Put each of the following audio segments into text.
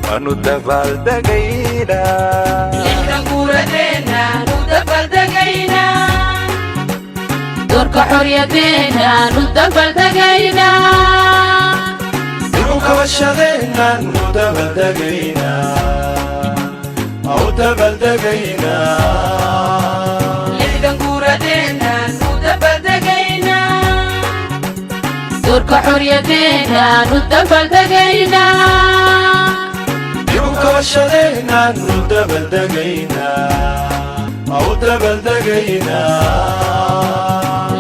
waanu dabaaldagaynaa lixdan guuradeena nu dabaaldagaynaa doorka xorriyadeena nu dabaaldagaynaa dib u kabashadeena nu dabaaldagaynaa au dabaaldagaynaa lixdan guuradeena nu dabaaldagaynaa doorka xorriyadeena nu dabaaldagaynaa dib u kabashadeena nu dabaaldagaynaa au dabaaldagaynaa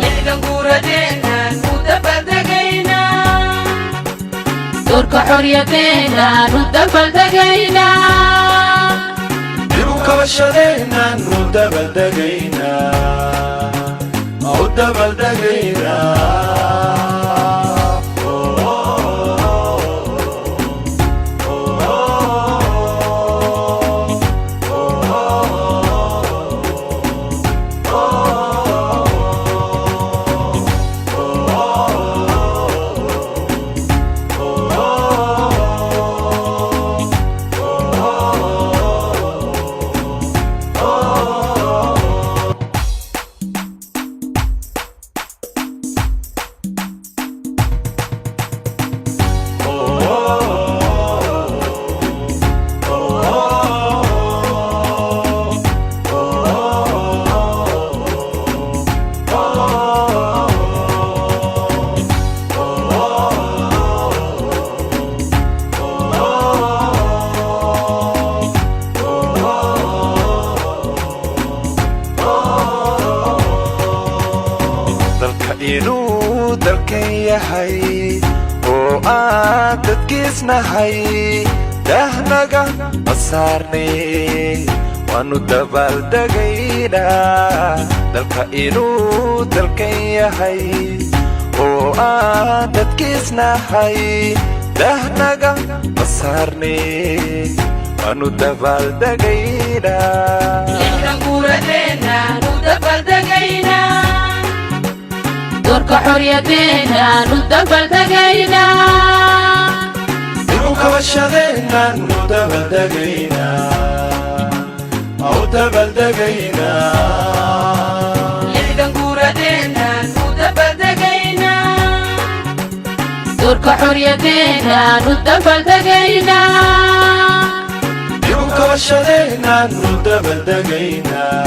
lixdan guuradeena nu dabaaldagaynaa doorka xorriyadeena nu dabaaldagaynaa dib u kabashadeena nu dabaaldagaynaa au dabaaldagaynaa inuu dalkan yahay oo aan dadkiisnahay dahnaga masaarnay waanu dabaaldagaynaa dalka inuu dalkan yahay oo aan dadkiisnahay dahnaga masaarnay waanu dabaaldagaynaa lixdan guuradeena nu dabaaldagaynaa doorka xorriyadeena nu dabaaldagaynaa dib u kabashadeena nu dabaaldagaynaa au dabaaldagaynaa lixdan guuradeena nu dabaaldagaynaa doorka xorriyadeena nu dabaaldagaynaa dib u kabashadeena nu dabaaldagaynaa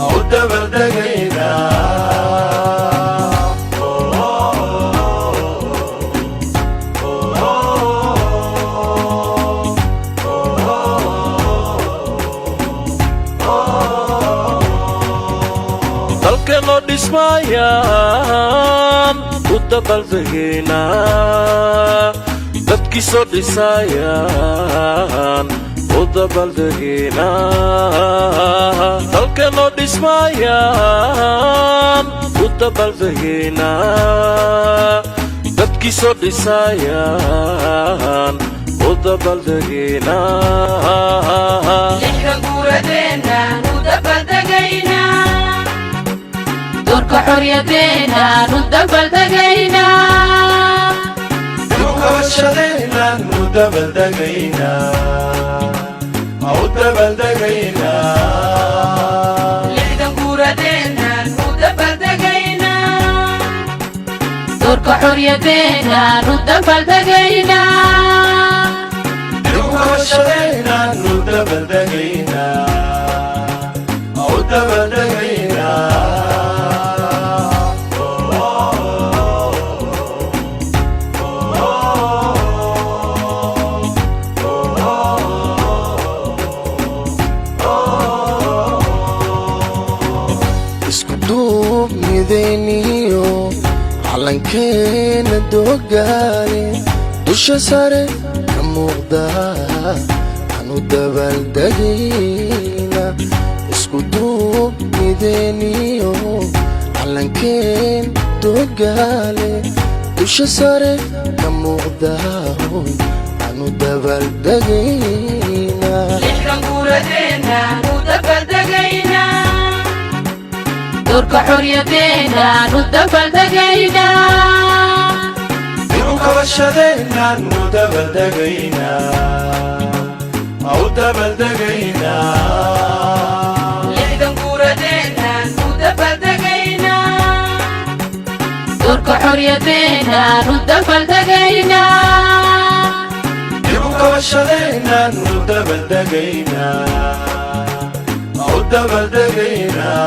au dabaaldagaynaa dalkeenoo dhismaayaan u dabaaldagaynaa dadkiisoo dhisaayaan u dabaaldagaynaa dalkeenoo dhismaayaan u dabaaldagaynaa dadkiisoo dhisaayaan u dabaaldagaynaa lixdan guuradeena nu dabaaldagaynaa doorka xorriyadeena nu dabaaldagaynaa dib u kabashadeena nu dabaaldagaynaa au dabaaldagaynaa lixdan guuradeena nu dabaaldagaynaa doorka xorriyadeena nu dabaaldagaynaa dib u kabashadeena nu dabaaldagaynaa au dabaaldagaynaa midayniyo calankeena doogaale dusha sare ka muuqda aanu dabaaldagayna isku duub midayniyo calankeen doogaale dusha sare ka muuqda aanu dabaaldagayna lixdan guuradeena nu dabaaldagaynaa doorka xorriyadeena nu dabaaldagaynaa dib u kabashadeenaan u dabaldagaynaa u dabaldagaynaa lixdan guuradeenaan u dabaldagaynaa doorka xorriyadeenaan u dabaldagaynaa dib u kabashadeenaan u dabaldagaynaa u dabaldagaynaa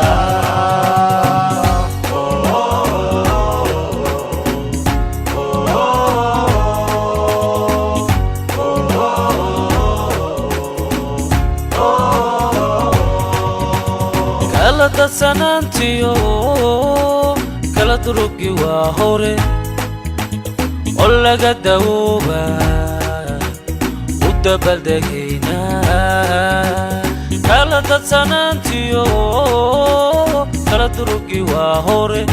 kala dadsanaantiyo kala durugi waa hore oo laga dawooba u dabaldagaynaa kala dadsanaantiyo kala durugi waa hore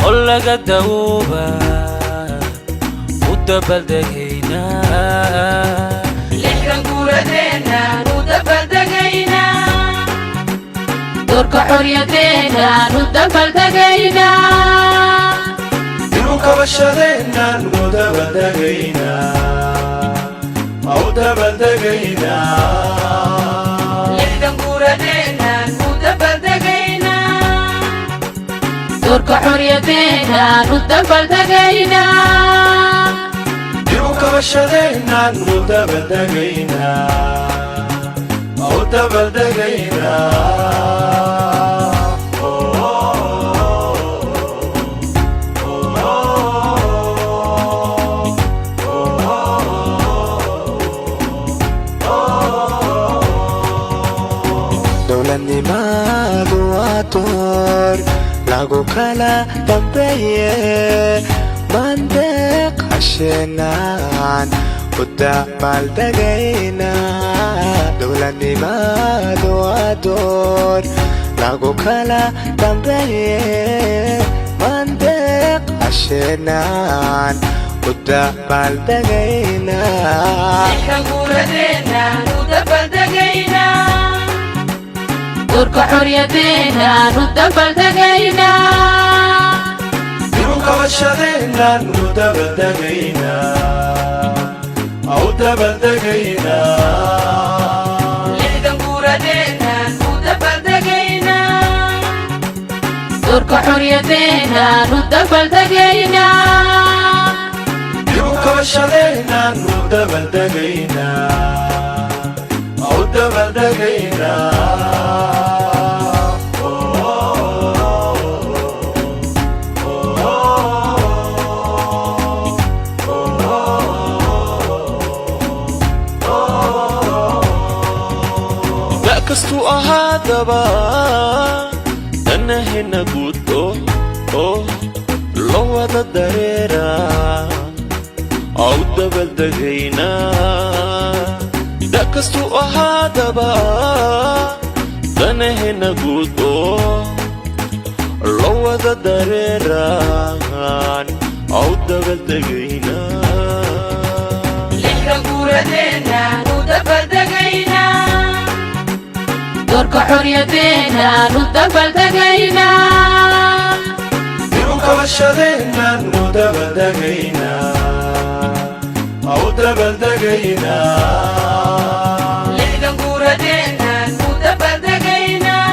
oo laga dawooba u dabaldagaynaa lixdan guuradeenaan u dabaldagaynaa doorka xorriyadeenaan u dabaldagaynaa dib u kabashadeenaan u dabaldagaynaa u dabaldagaynaa lixdan guuradeenaan u dabaldagaynaa doorka xorriyadeenaan u dabaldagaynaa dib u kabashadeenaan u dabaldagaynaa u dabaldagaynaa dowladnimadu waa door lagu kala dambeeye mandeeq hasheenaan u dabaldagaynaa dowladnimadu waa door lagu kala dambeeye mandeeq hasheenaan u dabaldagaynaa lixdan guuradeenaan u dabaldagaynaa doorka xorriyadeenaan u dabaldagaynaa dib u kabashadeenaan u dabaldagaynaa u dabaldagaynaa lixdan guuradeenaan u dabaldagaynaa doorka xorriyadeenaan u dabaldagaynaa dib u kabashadeenaan u dabaldagaynaa u dabaldagaynaa kastuu ahaadaba danahena guud oo loo wada dareeraa u dabaldagaynaa da kastuu ahaadaba danahena guud oo loo wada dareeraan u dabaldagaynaa lixdan guuradeenaan u dabaldagaynaa doorka xorriyadeenaan u dabaldagaynaa dib u kabashadeenaan u dabaldagaynaa u dabaldagaynaa lixdan guuradeenaan u dabaldagaynaa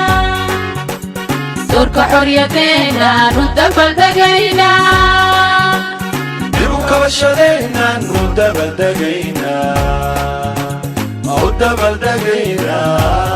doorka xorriyadeenaan u dabaldagaynaa dib u kabashadeenaan u dabaldagaynaa u dabaldagaynaa